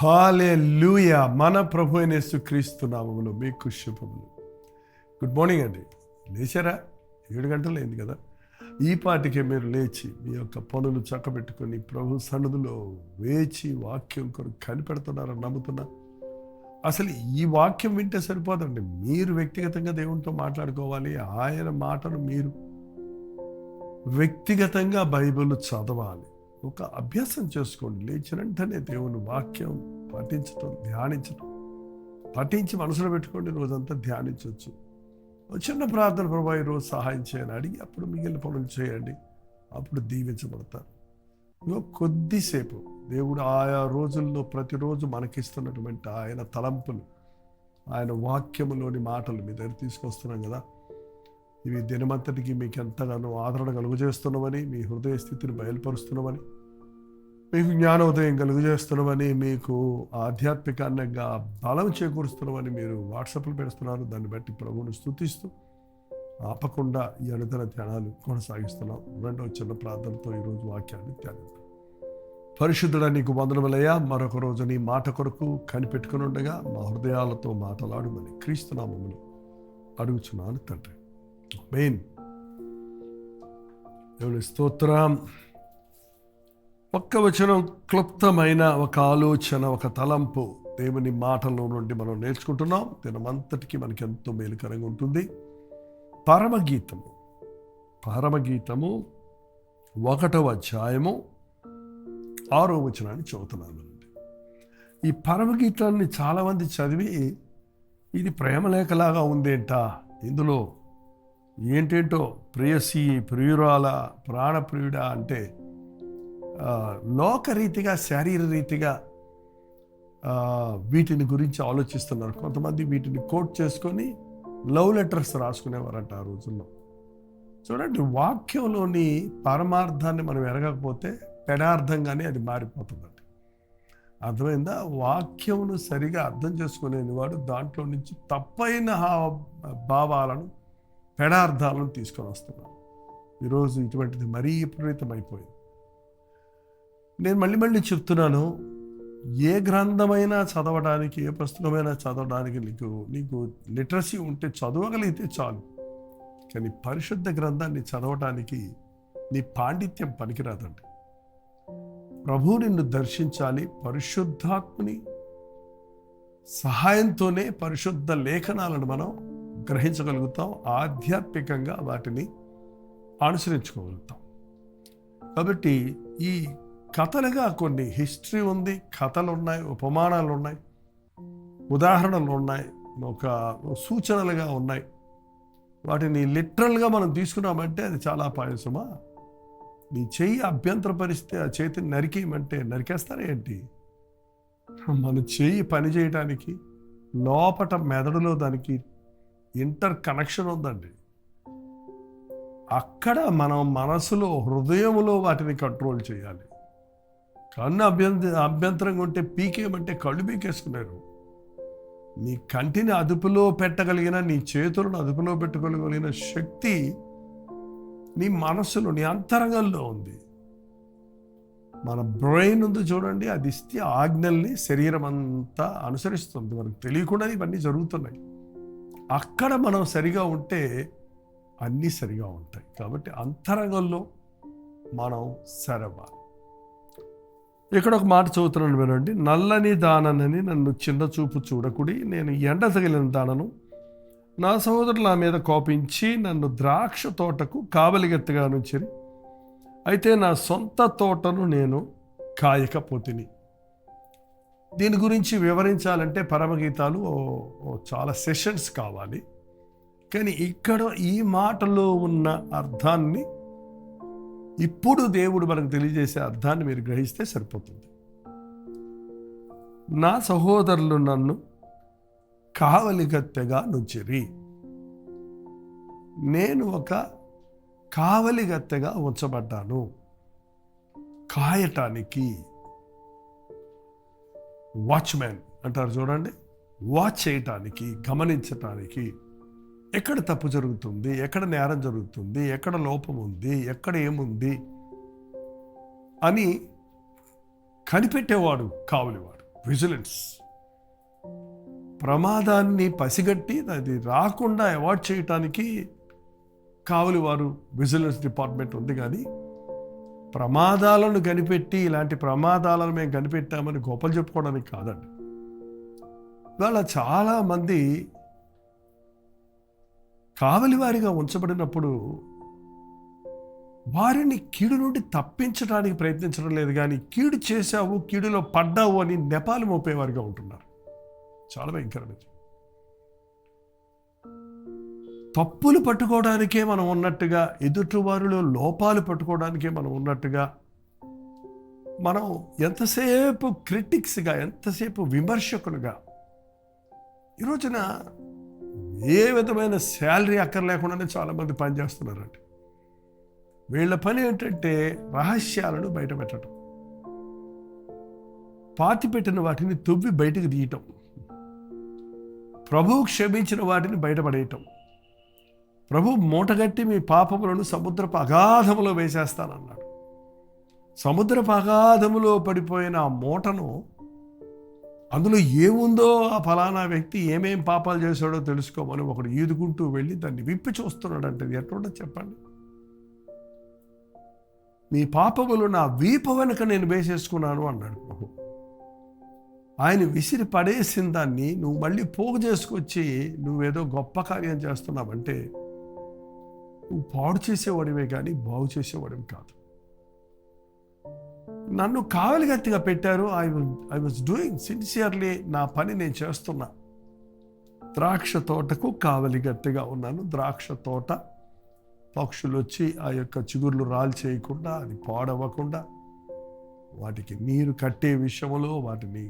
హల్లెలూయా. మన ప్రభు అయిన యేసుక్రీస్తు నామములో మీకు శుభములు. గుడ్ మార్నింగ్ అండి. లేచారా? 7 గంటలు అయింది కదా. ఈ పాటికే మీరు లేచి మీ యొక్క పనులు చక్కబెట్టుకొని ప్రభు సన్నిధిలో వేచి వాక్యం కొరకు కనిపెడుతున్నారని నమ్ముతున్నా. అసలు ఈ వాక్యం వింటే సరిపోదండి, మీరు వ్యక్తిగతంగా దేవునితో మాట్లాడుకోవాలి. ఆయన మాటను మీరు వ్యక్తిగతంగా బైబిల్ చదవాలి. ఒక అభ్యాసం చేసుకోండి. లేచిన వెంటనే దేవుని వాక్యం పఠించటం, ధ్యానించటం. పఠించి మనసులో పెట్టుకోండి, రోజంతా ధ్యానించవచ్చు. చిన్న ప్రార్థన, ప్రభా ఈరోజు సహాయం చేయని అడిగి అప్పుడు మిగిలిన పనులు చేయండి. అప్పుడు దీవించబడతారు. కొద్దిసేపు దేవుడు ఆయా రోజుల్లో ప్రతిరోజు మనకిస్తున్నటువంటి ఆయన తలంపులు, ఆయన వాక్యములోని మాటలు మీ దగ్గర తీసుకొస్తున్నాం కదా. ఇవి దినమంతటికి మీకు ఎంతగానో ఆదరణ కలుగజేస్తున్నామని, మీ హృదయ స్థితిని బయలుపరుస్తున్నామని, మీకు జ్ఞానోదయం కలుగజేస్తున్నామని, మీకు ఆధ్యాత్మికంగా బలం చేకూరుస్తున్నామని మీరు వాట్సాప్లో పెడుతున్నారు. దాన్ని బట్టి ప్రభువును స్తుతిస్తూ ఆపకుండా ఈ అనుదిన ధ్యానాలు కొనసాగిస్తున్నాం. రెండవ చిన్న ప్రార్థనతో ఈరోజు వాక్యాన్ని ధ్యానిద్దాం. పరిశుద్ధుడా, నీకు వందనములయ్యా. మరొక రోజు నీ మాట కొరకు కనిపెట్టుకుని ఉండగా మా హృదయాలతో మాట్లాడమని క్రీస్తు నామములో అడుగుచున్నాను తండ్రి. ఆమేన్. దేవుని స్తోత్రం. ఒక్క వచనం, క్లుప్తమైన ఒక ఆలోచన, ఒక తలంపు దేవుని మాటల్లో నుండి మనం నేర్చుకుంటున్నాం. దినమంతటికి మనకి ఎంతో మేలుకరంగా ఉంటుంది. పరమగీతము 1వ అధ్యాయము 6వ వచనాన్ని చదువుతున్నాను. ఈ పరమగీతాన్ని చాలామంది చదివి ఇది ప్రేమలేఖలాగా ఉందేంటా, ఇందులో ఏంటేంటో ప్రేయసి, ప్రియురాల, ప్రాణప్రియుడా అంటే లోకరీతిగా, శారీరరీతిగా వీటిని గురించి ఆలోచిస్తున్నారు. కొంతమంది వీటిని కోట్ చేసుకొని లవ్ లెటర్స్ రాసుకునేవారంట ఆ రోజుల్లో. చూడండి, వాక్యంలోని పరమార్థాన్ని మనం ఎరగకపోతే పెడార్థంగానే అది మారిపోతుందండి. అర్థమైందా? వాక్యమును సరిగా అర్థం చేసుకునేది వాడు దాంట్లో నుంచి తప్పైన భావాలను, పెడార్థాలను తీసుకొని వస్తున్నాడు. ఈరోజు ఇటువంటిది మరీ విపరీతమైపోయింది. నేను మళ్ళీ చెప్తున్నాను, ఏ గ్రంథమైనా చదవడానికి, ఏ పుస్తకమైనా చదవడానికి నీకు లిటరసీ ఉంటే చదవగలిగితే చాలు. కానీ పరిశుద్ధ గ్రంథాన్ని చదవటానికి నీ పాండిత్యం పనికిరాదండి. ప్రభువు నిన్ను దర్శించాలి. పరిశుద్ధాత్మని సహాయంతోనే పరిశుద్ధ లేఖనాలను మనం గ్రహించగలుగుతాం. ఆధ్యాత్మికంగా వాటిని అనుసరించుకోగలుగుతాం. కాబట్టి ఈ కథలుగా కొన్ని హిస్టరీ ఉంది, కథలు ఉన్నాయి, ఉపమానాలు ఉన్నాయి, ఉదాహరణలు ఉన్నాయి, ఒక సూచనలుగా ఉన్నాయి. వాటిని లిటరల్గా మనం తీసుకున్నామంటే అది చాలా పాయసమా. నీ చెయ్యి అభ్యంతరపరిస్తే ఆ చేతిని నరికేయమంటే నరికేస్తారా ఏంటి? మన చెయ్యి పని చేయడానికి లోపట మెదడులో దానికి ఇంటర్ కనెక్షన్ ఉందండి. అక్కడ మనం మనసులో, హృదయంలో వాటిని కంట్రోల్ చేయాలి. కన్ను అభ్యంతరంగా ఉంటే పీకేయమంటే కళ్ళు పీకేసుకున్నారు. నీ కంటిని అదుపులో పెట్టగలిగిన, నీ చేతులను అదుపులో పెట్టుకోగలిగిన శక్తి నీ మనసులో, నీ అంతరంగంలో ఉంది. మన బ్రెయిన్ ఉంది చూడండి, అది ఇస్తే ఆజ్ఞల్ని శరీరం అంతా అనుసరిస్తుంది. మనకు తెలియకుండా ఇవన్నీ జరుగుతున్నాయి. అక్కడ మనం సరిగా ఉంటే అన్నీ సరిగా ఉంటాయి. కాబట్టి అంతరంగంలో మనం సరవాలి. ఇక్కడ ఒక మాట చదువుతున్నాను వినండి. నల్లని దాననని నన్ను చిన్న చూపు చూడకుడి, నేను ఎండ తగిలిన దానను. నా సహోదరులు నా మీద కోపించి నన్ను ద్రాక్ష తోటకు కావలిగెత్తగా నుంచిరి. అయితే నా సొంత తోటను నేను కాయకపోతిని. దీని గురించి వివరించాలంటే పరమగీతాలు చాలా సెషన్స్ కావాలి. కానీ ఇక్కడ ఈ మాటలో ఉన్న అర్థాన్ని, ఇప్పుడు దేవుడు మనకు తెలియజేసే అర్థాన్ని మీరు గ్రహిస్తే సరిపోతుంది. నా సహోదరులు నన్ను కావలిగత్తెగా నుంచిరి. నేను ఒక కావలిగత్తెగా ఉంచబడ్డాను, కాయటానికి. వాచ్మ్యాన్ అంటారు చూడండి, వాచ్ చేయటానికి, గమనించటానికి. ఎక్కడ తప్పు జరుగుతుంది, ఎక్కడ నేరం జరుగుతుంది, ఎక్కడ లోపం ఉంది, ఎక్కడ ఏముంది అని కనిపెట్టేవాడు కావలివాడు. విజిలెన్స్. ప్రమాదాన్ని పసిగట్టి అది రాకుండా అవాయిడ్ చేయటానికి కావలి వారు విజిలెన్స్ డిపార్ట్మెంట్ ఉంది. కానీ ప్రమాదాలను కనిపెట్టి ఇలాంటి ప్రమాదాలను మేము కనిపెట్టామని గొప్పలు చెప్పుకోవడానికి కాదండి. ఇవాళ చాలామంది కావలి వారిగా ఉంచబడినప్పుడు వారిని కీడు నుండి తప్పించడానికి ప్రయత్నించడం లేదు, కానీ కీడు చేశావు, కీడులో పడ్డావు అని నెపాలు మోపేవారిగా ఉంటున్నారు. చాలా భయంకరమైనది. తప్పులు పట్టుకోవడానికే మనం ఉన్నట్టుగా, ఎదుటివారిలో లోపాలు పట్టుకోవడానికే మనం ఉన్నట్టుగా, మనం ఎంతసేపు క్రిటిక్స్గా, ఎంతసేపు విమర్శకులుగా, ఈ రోజున ఏ విధమైన శాలరీ అక్కర్లేకుండానే చాలామంది పనిచేస్తున్నారండి. వీళ్ళ పని ఏంటంటే రహస్యాలను బయటపెట్టడం, పాతిపెట్టిన వాటిని తవ్వి బయటకు తీయటం, ప్రభువు క్షమించిన వాటిని బయటపడేయటం. ప్రభు మూటగట్టి మీ పాపములను సముద్రపు అగాధములో వేసేస్తానన్నాడు. సముద్రపు అగాధములో పడిపోయిన ఆ మూటను, అందులో ఏముందో ఆ ఫలానా వ్యక్తి ఏమేం పాపాలు చేశాడో తెలుసుకోమని ఒకడు ఈదుకుంటూ వెళ్ళి దాన్ని విప్పి చూస్తున్నాడు. అంటే ఎట్లుండదు చెప్పండి? మీ పాపములు నా వీపు వెనుక నేను వేసేసుకున్నాను అన్నాడు ప్రభు. ఆయన విసిరి పడేసిన దాన్ని నువ్వు మళ్ళీ పోగు చేసుకొచ్చి నువ్వేదో గొప్ప కార్యం చేస్తున్నావంటే నువ్వు పాడు చేసేవాడివే కానీ బాగు చేసేవాడివి కాదు. నన్ను కావలిగత్తిగా పెట్టారు. ఐ వాజ్ డూయింగ్ సిన్సియర్లీ, నా పని నేను చేస్తున్నా. ద్రాక్ష తోటకు కావలిగత్తిగా ఉన్నాను. ద్రాక్ష తోట పక్షులు వచ్చి ఆ యొక్క చిగుర్లు రాలు చేయకుండా, అది పాడవ్వకుండా, వాటికి నీరు కట్టే విషయంలో, వాటిని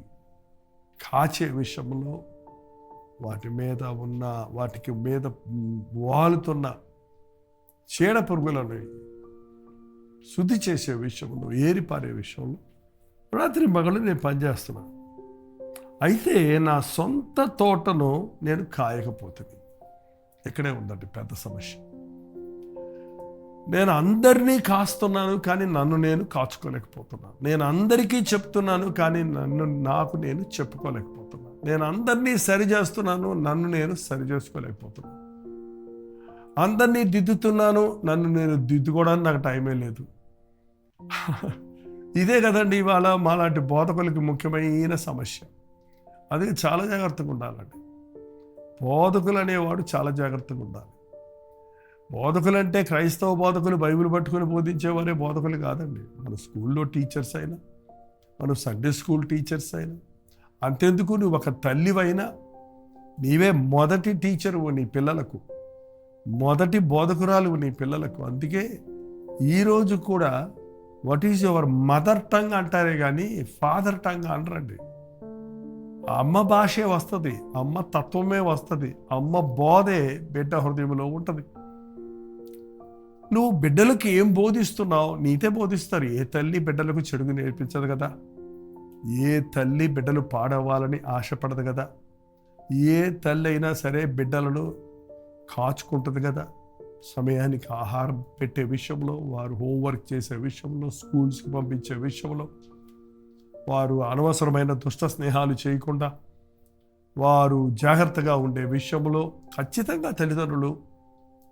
కాచే విషయంలో, వాటికి మీద వాలుతున్న చీడ పురుగులను శుద్ధి చేసే విషయంలో, ఏరిపారే విషయంలో రాత్రి మగళ్ళు నేను పనిచేస్తున్నాను. అయితే నా సొంత తోటను నేను కాయకపోతుంది. ఇక్కడే ఉందండి పెద్ద సమస్య. నేను అందరినీ కాస్తున్నాను, కానీ నన్ను నేను కాచుకోలేకపోతున్నాను. నేను అందరికీ చెప్తున్నాను, కానీ నాకు నేను చెప్పుకోలేకపోతున్నాను. నేను అందరినీ సరి చేస్తున్నాను, నన్ను నేను సరి చేసుకోలేకపోతున్నాను. అందరినీ దిద్దుతున్నాను, నన్ను నేను దిద్దుకోవడానికి నాకు టైమే లేదు. ఇదే కదండి ఇవాళ మాలాంటి బోధకులకి ముఖ్యమైన సమస్య. అది చాలా జాగ్రత్తగా ఉండాలండి. బోధకులు అనేవాడు చాలా జాగ్రత్తగా ఉండాలి. బోధకులంటే క్రైస్తవ బోధకులు బైబిల్ పట్టుకొని బోధించేవారే బోధకులు కాదండి. మన స్కూల్లో టీచర్స్ అయినా, మన సండే స్కూల్ టీచర్స్ అయినా, అంతెందుకు నువ్వు ఒక తల్లివైనా నీవే మొదటి టీచరు నీ పిల్లలకు, మొదటి బోధకురాలు నీ పిల్లలకు. అందుకే ఈరోజు కూడా what is your mother tongue అంటారే కానీ ఫాదర్ టంగ్ అనరండి. అమ్మ భాషే వస్తుంది, అమ్మ తత్వమే వస్తుంది, అమ్మ బోధే బిడ్డ హృదయంలో ఉంటుంది. నువ్వు బిడ్డలకు ఏం బోధిస్తున్నావు నీతే బోధిస్తారు. ఏ తల్లి బిడ్డలకు చెడుగు నేర్పించదు కదా. ఏ తల్లి బిడ్డలు పాడవ్వాలని ఆశపడదు కదా. ఏ తల్లి అయినా సరే బిడ్డలను కాచుకుంటుంది కదా. సమయానికి ఆహారం పెట్టే విషయంలో, వారు హోంవర్క్ చేసే విషయంలో, స్కూల్స్కి పంపించే విషయంలో, వారు అనవసరమైన దుష్ట స్నేహాలు చేయకుండా వారు జాగ్రత్తగా ఉండే విషయంలో ఖచ్చితంగా తల్లిదండ్రులు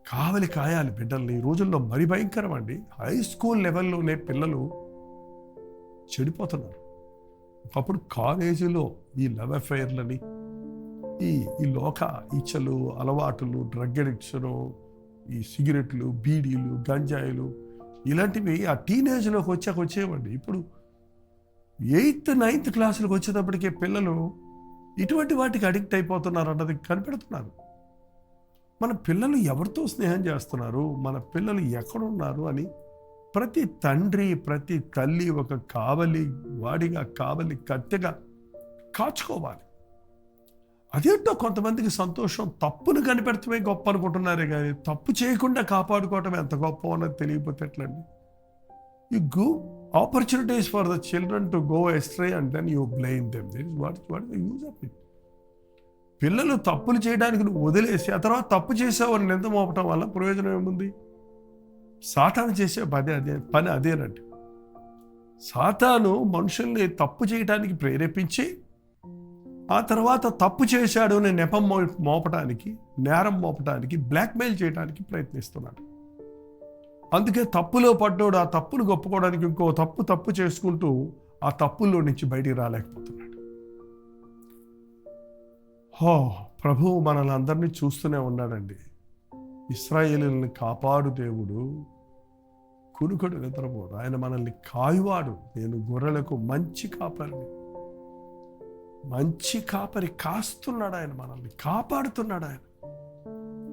కావలి కాయాలి బిడ్డల్ని. ఈ రోజుల్లో మరి భయంకరం అండి. హై స్కూల్ లెవెల్లోనే పిల్లలు చెడిపోతున్నారు. ఒకప్పుడు కాలేజీలో ఈ లవ్ అఫైర్లని, ఈ లోక ఇచ్చలు, అలవాటులు, డ్రగ్ అడిక్షను, ఈ సిగరెట్లు, బీడీలు, గంజాయిలు ఇలాంటివి ఆ టీనేజ్లోకి వచ్చేవండి. ఇప్పుడు 8th 9th క్లాసులకు వచ్చేటప్పటికే పిల్లలు ఇటువంటి వాటికి అడిక్ట్ అయిపోతున్నారు అన్నది కనిపెడుతున్నారు. మన పిల్లలు ఎవరితో స్నేహం చేస్తున్నారు, మన పిల్లలు ఎక్కడున్నారు అని ప్రతి తండ్రి, ప్రతి తల్లి ఒక కావలి వాడిగా, కావలి కత్తెగా కాచుకోవాలి. అదేంటో కొంతమందికి సంతోషం, తప్పును కనిపెడతమే గొప్ప అనుకుంటున్నారే కానీ తప్పు చేయకుండా కాపాడుకోవటం ఎంత గొప్ప అన్నది తెలియకపోతే ఎట్లండి? You give opportunities for the children to go astray and then you blame them. That is what the use of it. పిల్లలు తప్పులు చేయడానికి నువ్వు వదిలేసి ఆ తర్వాత తప్పు చేసావని నింద మోపటం వల్ల ప్రయోజనం ఏముంది? సాతాను చేసే పని అదేనండి. సాతాను మనుషుల్ని తప్పు చేయడానికి ప్రేరేపించి ఆ తర్వాత తప్పు చేశాడు అని నెపం మోపటానికి, నేరం మోపటానికి, బ్లాక్మెయిల్ చేయడానికి ప్రయత్నిస్తున్నాడు. అందుకే తప్పులో పడ్డాడు. ఆ తప్పును ఒప్పుకోవడానికి ఇంకో తప్పు చేసుకుంటూ ఆ తప్పుల్లో నుంచి బయటికి రాలేకపోతున్నాడు. ప్రభువు మనల్ని అందరినీ చూస్తూనే ఉన్నాడండి. ఇశ్రాయేలుని కాపాడు దేవుడు, కునుకడు నిద్రపోడు. ఆయన మనల్ని కాయువాడు. నేను గొర్రెలకు మంచి కాపరి కాస్తున్నాడు. ఆయన మనల్ని కాపాడుతున్నాడు. ఆయన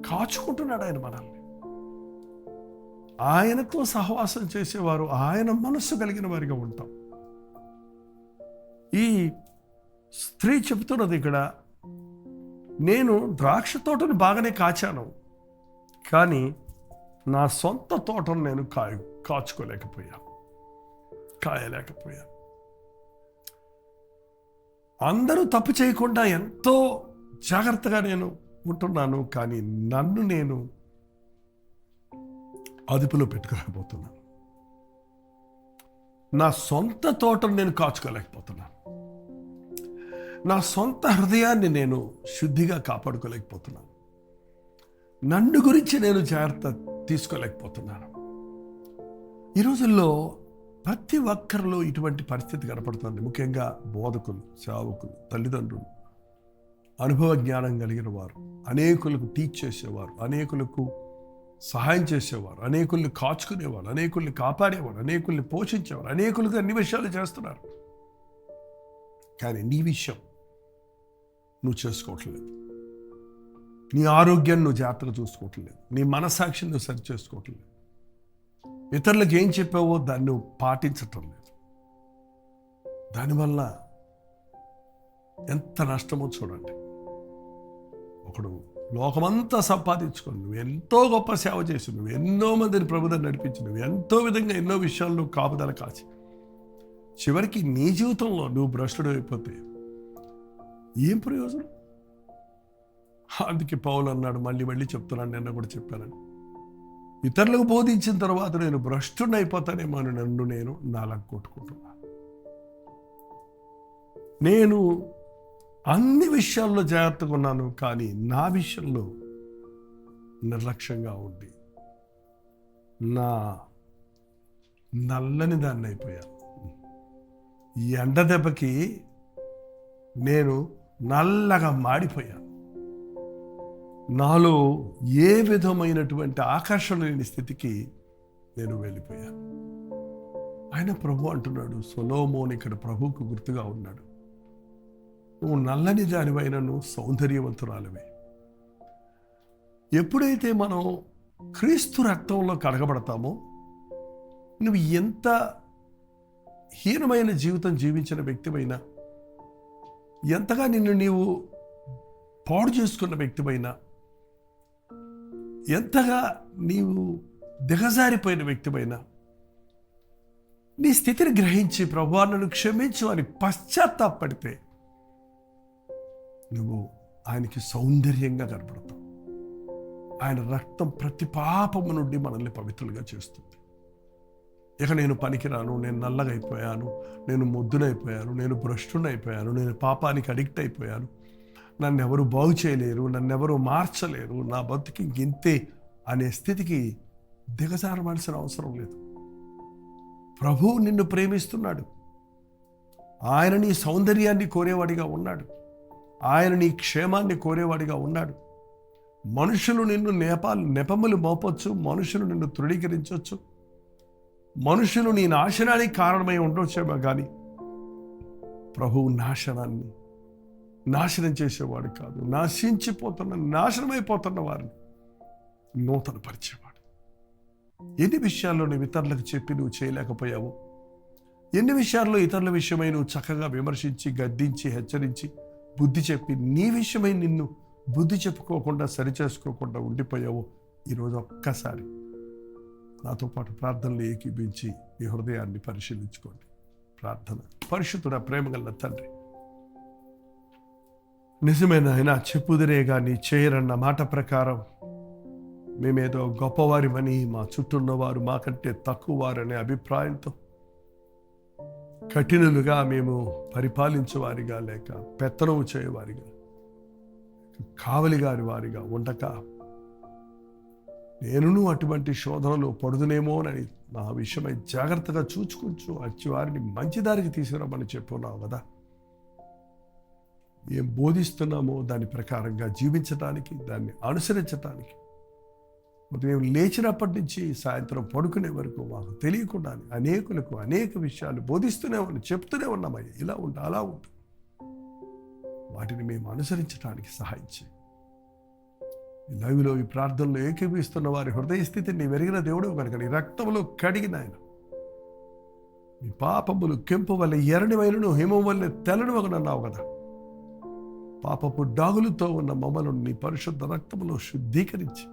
కాచుకుంటున్నాడు. ఆయన మనల్ని. ఆయనతో సహవాసం చేసేవారు ఆయన మనస్సు కలిగిన వారిగా ఉంటాం. ఈ స్త్రీ చెబుతున్నది ఇక్కడ, నేను ద్రాక్ష తోటను బాగానే కాచాను, కానీ నా సొంత తోటను నేను కాయలేకపోయాను. అందరూ తప్పు చేయకుండా ఎంతో జాగ్రత్తగా నేను ఉంటున్నాను, కానీ నన్ను నేను అదుపులో పెట్టుకోలేకపోతున్నాను. నా సొంత తోటను నేను కాచుకోలేకపోతున్నాను. నా సొంత హృదయాన్ని నేను శుద్ధిగా కాపాడుకోలేకపోతున్నాను. నన్ను గురించి నేను జాగ్రత్త తీసుకోలేకపోతున్నాను. ఈ రోజుల్లో ప్రతి ఒక్కరిలో ఇటువంటి పరిస్థితి కనపడుతుంది. ముఖ్యంగా బోధకులు, సేవకులు, తల్లిదండ్రులు, అనుభవ జ్ఞానం కలిగిన వారు, అనేకులకు టీచ్ చేసేవారు, అనేకులకు సహాయం చేసేవారు, అనేకుల్ని కాచుకునేవారు, అనేకుల్ని కాపాడేవారు, అనేకుల్ని పోషించేవారు, అనేకులకు అన్ని విషయాలు చేస్తున్నారు. కానీ నీ విషయం నువ్వు చేసుకోవట్లేదు. నీ ఆరోగ్యాన్ని నువ్వు జాగ్రత్తగా చూసుకోవట్లేదు. నీ మనస్సాక్షిని నువ్వు సరి చేసుకోవట్లేదు. ఇతరులకు ఏం చెప్పావో దాన్ని నువ్వు పాటించటం లేదు. దానివల్ల ఎంత నష్టమో చూడండి. ఒకడు లోకమంతా సంపాదించుకొని, నువ్వు ఎంతో గొప్ప సేవ చేసి, నువ్వు ఎన్నో మందిని ప్రభుత్వం నడిపించి, నువ్వు ఎంతో విధంగా ఎన్నో విషయాలు నువ్వు కాపుదల కాచి, చివరికి నీ జీవితంలో నువ్వు భ్రష్టుడు అయిపోతే ఏం ప్రయోజనం? అందుకే పౌలు అన్నాడు, మళ్ళీ చెప్తున్నాను, నిన్న కూడా చెప్పానని, ఇతరులకు బోధించిన తర్వాత నేను భ్రష్టుని అయిపోతానేమో అని నన్ను నేను నాలుగు కొట్టుకుంటున్నాను. నేను అన్ని విషయాల్లో జాగ్రత్తగా ఉన్నాను, కానీ నా విషయంలో నిర్లక్ష్యంగా ఉండి నా నల్లని దాన్ని అయిపోయాను. ఈ ఎండ దెబ్బకి నేను నల్లగా మాడిపోయాను. నాలో ఏ విధమైనటువంటి ఆకర్షణ లేని స్థితికి నేను వెళ్ళిపోయాను. ఆయన ప్రభు అంటున్నాడు, సొలొమోను ఇక్కడ ప్రభువుకు గుర్తుగా ఉన్నాడు, నువ్వు నల్లని దానివైనను సౌందర్యవంతురాలివే. ఎప్పుడైతే మనం క్రీస్తు రక్తంలో కడగబడతామో, నువ్వు ఎంత హీనమైన జీవితం జీవించిన వ్యక్తివైనా, ఎంతగా నిన్ను నీవు పాడు చేసుకున్న వ్యక్తివైనా, ఎంతగా నీవు దిగజారిపోయిన వ్యక్తివైనా, నీ స్థితిని గ్రహించి ప్రభువా నన్ను క్షమించు అని పశ్చాత్తాపడితే నువ్వు ఆయనకి సౌందర్యంగా కనపడతావు. ఆయన రక్తం ప్రతి పాపము నుండి మనల్ని పవిత్రులుగా చేస్తుంది. ఇక నేను పనికిరాను, నేను నల్లగా అయిపోయాను, నేను మొద్దునైపోయాను, నేను భ్రష్టునైపోయాను, నేను పాపానికి అడిక్ట్ అయిపోయాను, నన్ను ఎవరు బాగు చేయలేరు, నన్ను ఎవరు మార్చలేరు, నా బతుకి ఇంతే అనే స్థితికి దిగజారవలసిన అవసరం లేదు. ప్రభువు నిన్ను ప్రేమిస్తున్నాడు. ఆయన నీ సౌందర్యాన్ని కోరేవాడిగా ఉన్నాడు. ఆయన నీ క్షేమాన్ని కోరేవాడిగా ఉన్నాడు. మనుషులు నిన్ను నెపములు మోపొచ్చు, మనుషులు నిన్ను తృణీకరించవచ్చు, మనుషులు నీ నాశనానికి కారణమై ఉండొచ్చేమో, కానీ ప్రభువు నాశనం చేసేవాడు కాదు. నాశనమైపోతున్న వారిని నూతన పరిచేవాడు. ఎన్ని విషయాల్లో నువ్వు ఇతరులకు చెప్పి నువ్వు చేయలేకపోయావు, ఎన్ని విషయాల్లో ఇతరుల విషయమై నువ్వు చక్కగా విమర్శించి, గద్దించి, హెచ్చరించి, బుద్ధి చెప్పి, నీ విషయమై నిన్ను బుద్ధి చెప్పుకోకుండా, సరిచేసుకోకుండా ఉండిపోయావు. ఈరోజు ఒక్కసారి నాతో పాటు ప్రార్థనలు ఏకీభించి మీ హృదయాన్ని పరిశీలించుకోండి. ప్రార్థన. పరిశుద్ధుడా, ప్రేమగల తండ్రి, నిజమైన ఆయన చెప్పుదిరేగా నీ చేయరన్న మాట ప్రకారం మేమేదో గొప్పవారిమని, మా చుట్టూ ఉన్నవారు మాకంటే తక్కువ వారనే అభిప్రాయంతో కఠినులుగా మేము పరిపాలించేవారిగా లేక పెత్తనము చేయవారిగా కావలి గారి వారిగా ఉండక నేనును అటువంటి శోధనలో పడుదునేమోనని నా విషయమై జాగ్రత్తగా చూచుకుంటూ వచ్చి వారిని మంచి దారికి తీసుకురామని చెప్పున్నావు కదా. ఏం బోధిస్తున్నామో దాని ప్రకారంగా జీవించటానికి, దాన్ని అనుసరించటానికి ఉదయం లేచినప్పటి నుంచి సాయంత్రం పడుకునే వరకు మాకు తెలియకుండా అనేకులకు అనేక విషయాలు బోధిస్తూనే ఉన్నాం, చెప్తూనే ఉన్నామయ్యా. ఇలా ఉండు, అలా ఉండు. వాటిని మేము అనుసరించడానికి సహాయం చేయి. ఈ లైవ్లో ఈ ప్రార్థనలో ఏకీపిస్తున్న వారి హృదయ స్థితిని నీ వెరిగిన దేవుడు కనుక నీ రక్తంలో కడిగిన ఆయన మీ పాపములు కెంపు వల్ల ఎర్రని వైలను హిమం వల్ల తెల్లని వగనన్నావు కదా. పాపపు డాగులతో ఉన్న మమ్మలను నీ పరిశుద్ధ రక్తములో శుద్ధీకరించి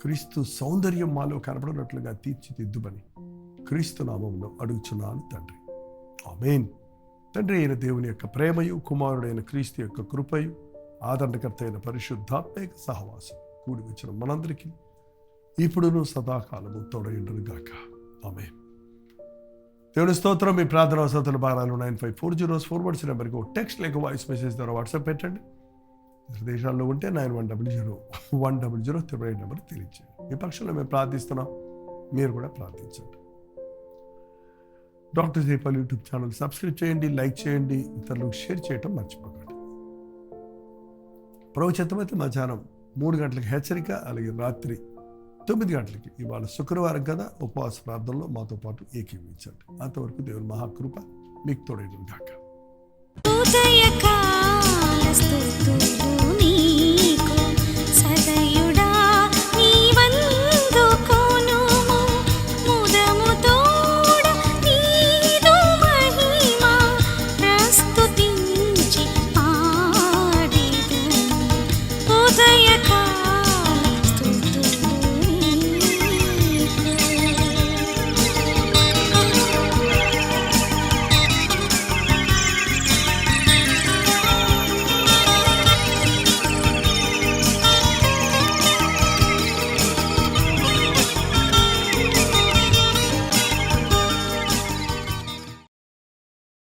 క్రీస్తు సౌందర్యం మాలో కనపడినట్లుగా తీర్చిదిద్దుమని క్రీస్తు నామంలో అడుగుచున్నాను తండ్రి. ఆమేన్. తండ్రి అయిన దేవుని యొక్క ప్రేమయు, కుమారుడైన క్రీస్తు యొక్క కృపయు, ఆదరణకర్త అయిన పరిశుద్ధాత్మక సహవాసం కూడి వచ్చిన మనందరికీ ఇప్పుడును సదాకాలము తోడయుండును గాక. ఆమేన్. దేవుని స్తోత్రం. మీ ప్రార్థన అవసరాల భారాలు 9540 నెంబర్కి టెక్స్ట్ లేక వాయిస్ మెసేజ్ ద్వారా వాట్సాప్ పెట్టండి. ఇతర దేశాల్లో ఉంటే 9100 నెంబర్ తెలియజేయండి. మీ పక్షంలో మేము ప్రార్థిస్తున్నాం, మీరు కూడా ప్రార్థించండి. Doctor Jaipal YouTube channel subscribe చేయండి, లైక్ చేయండి, ఇతరులకు షేర్ చేయటం మర్చిపోకండి. ప్రభు చిత్తమైతే మధ్యాహ్నం 3 గంటలకు హెచ్చరిక, అలాగే రాత్రి 9 గంటలకి ఇవాళ శుక్రవారం కదా ఉపవాస ప్రార్థనలో మాతో పాటు ఏకీవించండి. అంతవరకు దేవుని మహాకృప మీకు తోడైన గాక.